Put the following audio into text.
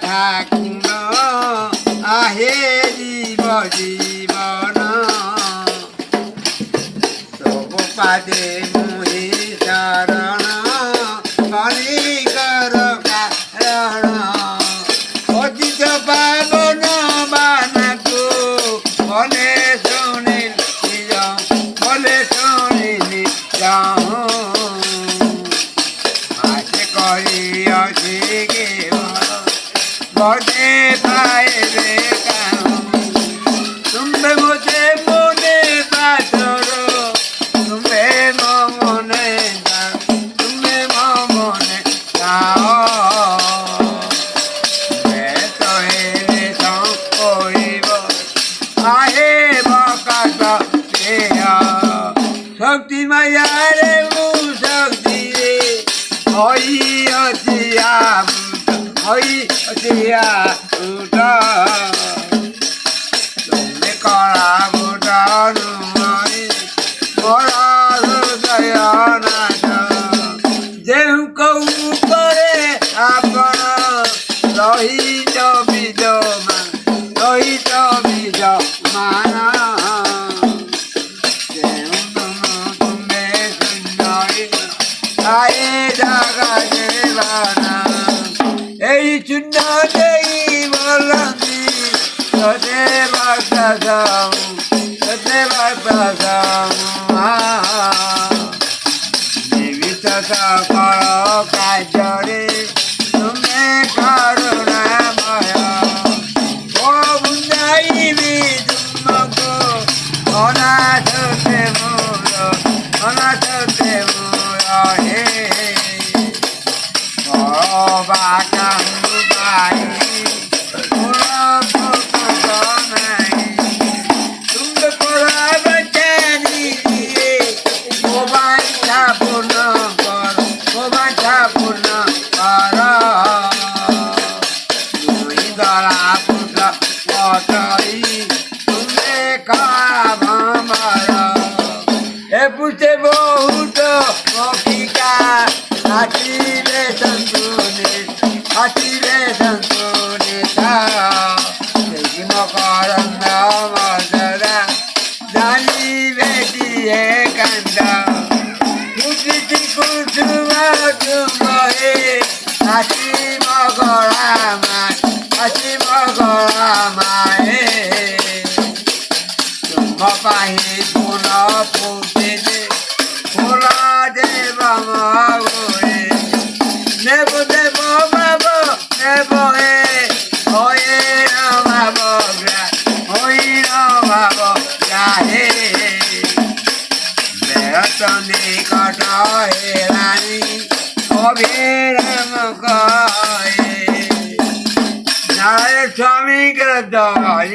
ঠাকুর আহে জীব জীবন তবু পাদে মুহি শরণ কলিকর কারণ অতীত পাবন বানাকু বলে শুনিলি বলে শুনিলি হাসে করি অছি বদে পাইবে তুমি মুঝে মনে পাথর তুমি মনে তুমি মনে তো হেলে কইব আহে বকাত শক্তি মায়ারে মু শক্তি রে হই অচিয়া হই অচিয়া উঠা তুমি করা বুটানু মরা হৃদয় নাচ ଯେଉଁ କଉ ଉପରେ ଆପଣ ରହିଛ ବିଜମାନ ରହିଛ ବିଜମାନ ଯେଉଁ ତୁମେ ଶୂନ୍ୟ ଆଏ ଜାଗା ଜୀବନ এই শূন্য দেই বলন্তি তোতে বাতাসাম জীবিত সকল কাজরে তুমি করুণাময় বড় বুঝাইবি তুমকো অনাথতে মোর হে বাকাম পাই তুমি পড়া বাচানি ও বাঞ্ছা পূর্ণ কর ও বাঞ্ছা পূর্ণ কর তুই দরা পুত্র পটই তুমি কামর এ পুষে বহুত মকিকা হাসিলে সন্তুনিতা দেখি মকরন্দ মদরা জানিবে দিয়ে কান্দ কুচিতি কুসুম তুমহে হাসি মগরা মায়ে তুম পাহি পুন ফুটিলে ফুল দেব মগুরে নেব দেব বাব নেব হে হয়ে ভাব হই ভাব গাহে বেরত নিকট হেরানি অভিরাম কয়ে নারায়ণ স্বামীকে দই